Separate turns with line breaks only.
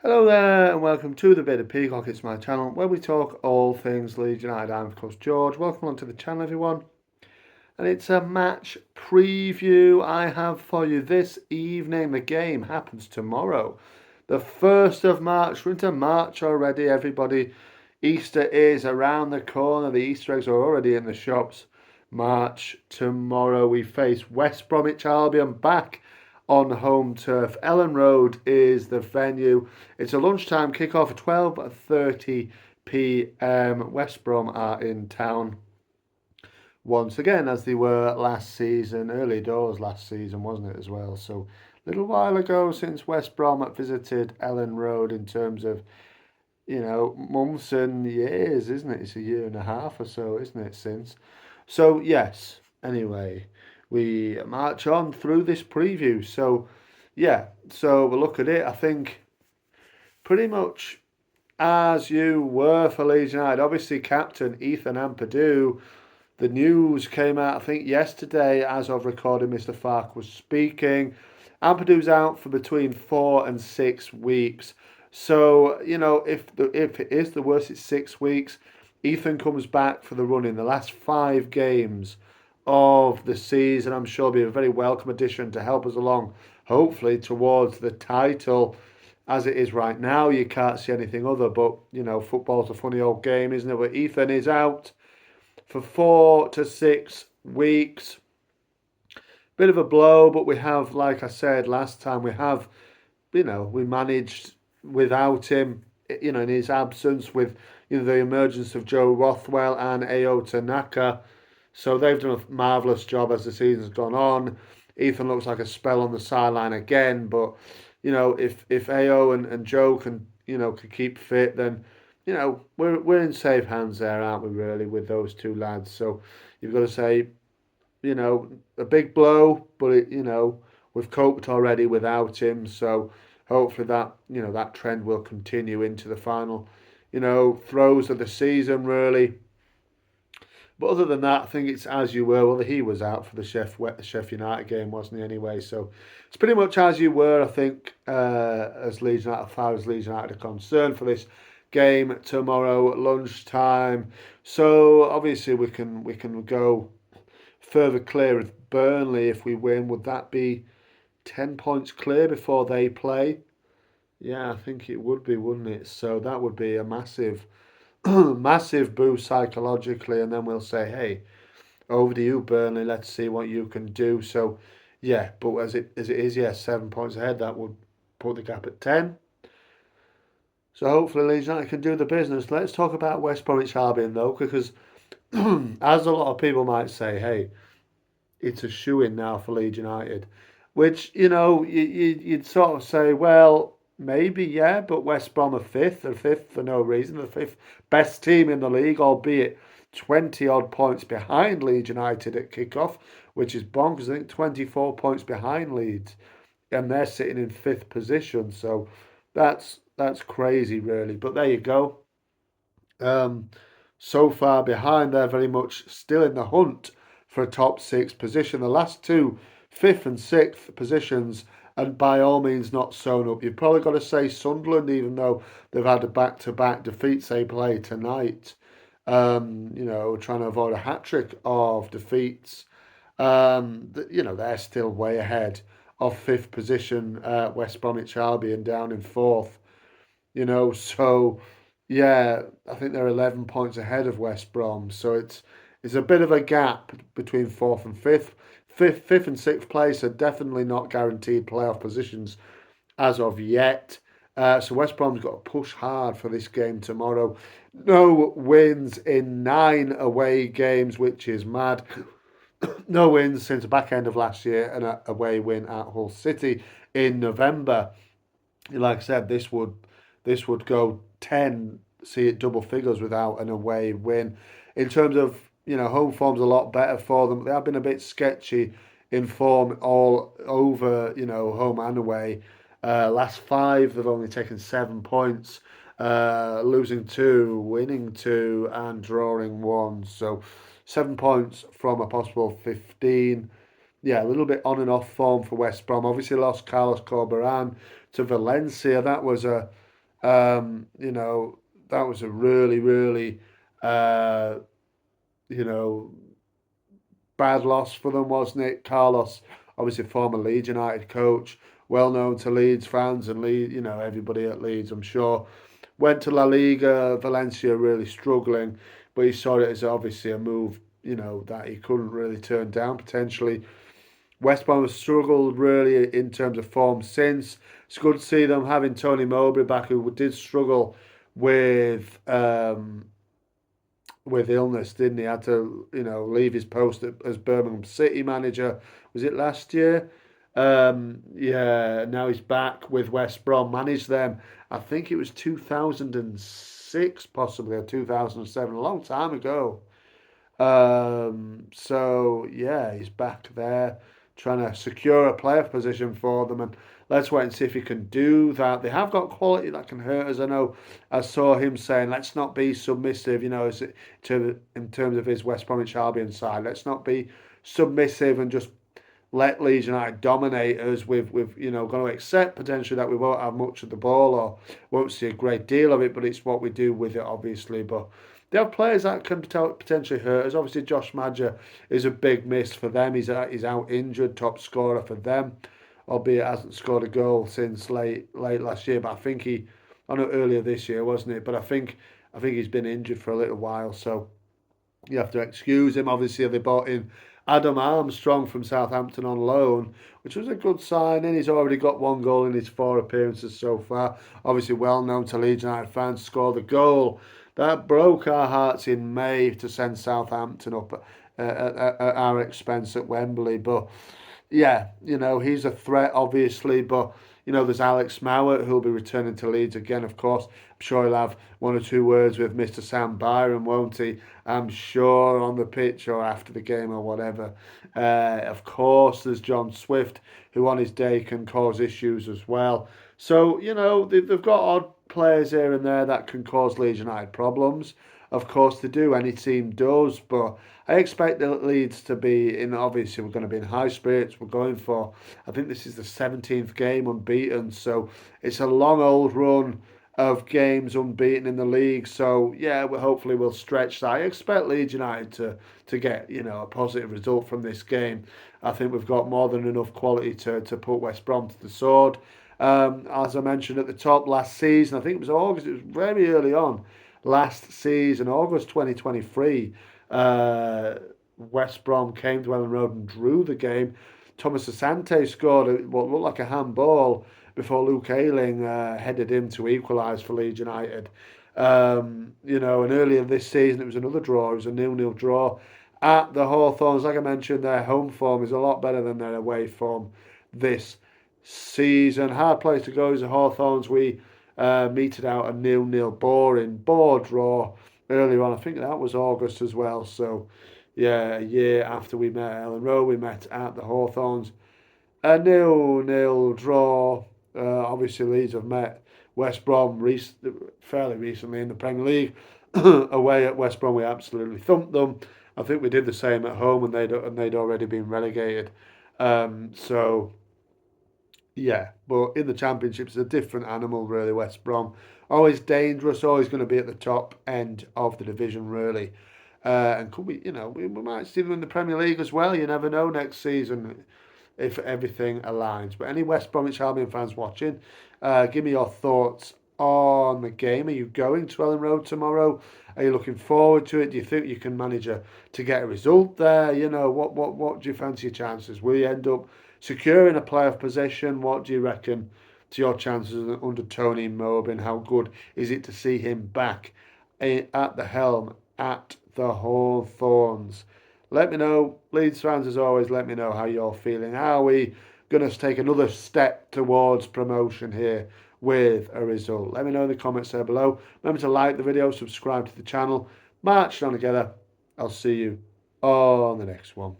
Hello there, and welcome to the Bit of Peacock. It's my channel where we talk all things Leeds United. I'm, of course, George. Welcome onto the channel, everyone. And it's a match preview I have for you this evening. The game happens tomorrow, the 1st of March. We're into March already, everybody. Easter is around the corner. The Easter eggs are already in the shops. March tomorrow, we face West Bromwich Albion back on home turf. Elland Road is the venue. It's a lunchtime kickoff at 12:30 p.m. West Brom are in town once again, as they were last season, early doors last season, wasn't it, as well? So, a little while ago since West Brom visited Elland Road in terms of, months and years, isn't it? It's a year and a half or so, isn't it, since? So, yes, anyway, we march on through this preview. So, yeah, so we'll look at it. I think pretty much as you were for Leeds United. Obviously, captain Ethan Ampadu. The news came out, I think, yesterday, as of recording, Mr. Fark was speaking. Ampadu's out for between 4 and 6 weeks. So, if it is the worst, it's 6 weeks. Ethan comes back for the run in the last 5 games of the season. I'm sure it'll be a very welcome addition to help us along, hopefully, towards the title. As it is right now, you can't see anything other, but, football's a funny old game, isn't it? But Ethan is out for 4 to 6 weeks. Bit of a blow, but we have, like I said last time, we managed without him, in his absence, with the emergence of Joe Rothwell and Ao Tanaka. So they've done a marvellous job as the season's gone on. Ethan looks like a spell on the sideline again, but if Ao and Joe can keep fit, then we're in safe hands there, aren't we? Really, with those two lads. So you've got to say, a big blow, but we've coped already without him. So hopefully that trend will continue into the final, throws of the season, really. But other than that, I think it's as you were. Well, he was out for the Chef United game, wasn't he? Anyway, so it's pretty much as you were. I think as Leeds United, as far as Leeds United are concerned, for this game tomorrow at lunchtime. So obviously we can go further clear of Burnley if we win. Would that be 10 points clear before they play? Yeah, I think it would be, wouldn't it? So that would be a massive massive boost psychologically, and then we'll say, hey, over to you, Burnley. Let's see what you can do. So, yeah, but as it is, yeah, 7 points ahead. That would put the gap at 10. So hopefully Leeds United can do the business. Let's talk about West Bromwich Albion though, because as a lot of people might say, hey, it's a shoe-in now for Leeds United, which you'd sort of say, well, maybe yeah, but West Brom are fifth. They're fifth for no reason. The fifth best team in the league, albeit 20 odd points behind Leeds United at kickoff, which is bonkers. I think 24 points behind Leeds, and they're sitting in fifth position. So that's crazy, really. But there you go. Um, so far behind, they're very much still in the hunt for a top six position. The last two, fifth and sixth positions, and by all means not sewn up. You've probably got to say Sunderland, even though they've had a back-to-back defeats they play tonight. Trying to avoid a hat trick of defeats. They're still way ahead of fifth position. West Bromwich Albion down in fourth. So yeah, I think they're 11 points ahead of West Brom. So it's a bit of a gap between fourth and fifth. Fifth and sixth place are definitely not guaranteed playoff positions as of yet. So West Brom's got to push hard for this game tomorrow. No wins in 9 away games, which is mad. No wins since the back end of last year, and an away win at Hull City in November. Like I said, this would go 10, see it double figures without an away win. In terms of, home form's a lot better for them. They have been a bit sketchy in form all over, home and away. Last five, they've only taken 7 points, losing two, winning two, and drawing one. So 7 points from a possible 15. Yeah, a little bit on and off form for West Brom. Obviously lost Carlos Corberan to Valencia. That was You know, that was a really, really, uh, you know, bad loss for them, wasn't it? Carlos, obviously former Leeds United coach, well known to Leeds fans and Leeds, everybody at Leeds, I'm sure. Went to La Liga, Valencia really struggling, but he saw it as obviously a move, that he couldn't really turn down potentially. West Brom have struggled really in terms of form since. It's good to see them having Tony Mowbray back, who did struggle with illness, didn't he? Had to, leave his post as Birmingham City manager. Was it last year? Yeah, now he's back with West Brom. Managed them, I think it was 2006, possibly, or 2007, a long time ago. So yeah, he's back there trying to secure a player position for them, and let's wait and see if he can do that. They have got quality that can hurt us. I know I saw him saying, let's not be submissive, in terms of his West Bromwich Albion side. Let's not be submissive and just let Leeds United dominate us. We've going to accept potentially that we won't have much of the ball or won't see a great deal of it, but it's what we do with it, obviously. But they have players that can potentially hurt us. Obviously, Josh Madger is a big miss for them. He's out injured, top scorer for them, albeit hasn't scored a goal since late last year. But I know earlier this year, wasn't it? But I think he's been injured for a little while, so you have to excuse him. Obviously, they bought in Adam Armstrong from Southampton on loan, which was a good signing. He's already got one goal in his 4 appearances so far. Obviously, well known to Leeds United fans, scored the goal that broke our hearts in May to send Southampton up at our expense at Wembley. But yeah, he's a threat, obviously, but there's Alex Mowat who'll be returning to Leeds again, of course. I'm sure he'll have one or two words with Mr. Sam Byron, won't he? I'm sure on the pitch or after the game or whatever. Of course, there's John Swift, who on his day can cause issues as well. So, they've got odd players here and there that can cause Leeds United problems. Of course, they do. Any team does, but I expect the Leeds to be in. Obviously, we're going to be in high spirits. We're going for, I think this is the 17th game unbeaten, so it's a long old run of games unbeaten in the league. So yeah, hopefully we'll stretch that. I expect Leeds United to get a positive result from this game. I think we've got more than enough quality to put West Brom to the sword. As I mentioned at the top, last season, I think it was August. It was very early on last season, August 2023, West Brom came to Elland Road and drew the game. Thomas Asante scored what looked like a handball before Luke Ayling headed him to equalise for Leeds United. And earlier this season it was another draw. It was a 0-0 draw at the Hawthorns. Like I mentioned, their home form is a lot better than their away form this season. Hard place to go is the Hawthorns. We meted out a 0-0 boring bore draw earlier on. I think that was August as well. So, yeah, a year after we met at Elland Road, we met at the Hawthorns. A 0-0 draw. Obviously, Leeds have met West Brom fairly recently in the Premier League. Away at West Brom, we absolutely thumped them. I think we did the same at home, and they'd already been relegated. So yeah, but in the Championship, it's a different animal, really. West Brom, always dangerous, always going to be at the top end of the division, really. And could we might see them in the Premier League as well. You never know next season if everything aligns. But any West Bromwich Albion fans watching, give me your thoughts on the game. Are you going to Elland Road tomorrow? Are you looking forward to it? Do you think you can manage to get a result there? What do you fancy your chances? Will you end up securing a playoff position? What do you reckon to your chances under Tony Mowbray? How good is it to see him back at the helm at the Hawthorns? Let me know, Leeds fans, as always, let me know how you're feeling. Are we going to take another step towards promotion here with a result? Let me know in the comments there below. Remember to like the video, subscribe to the channel. March on together. I'll see you on the next one.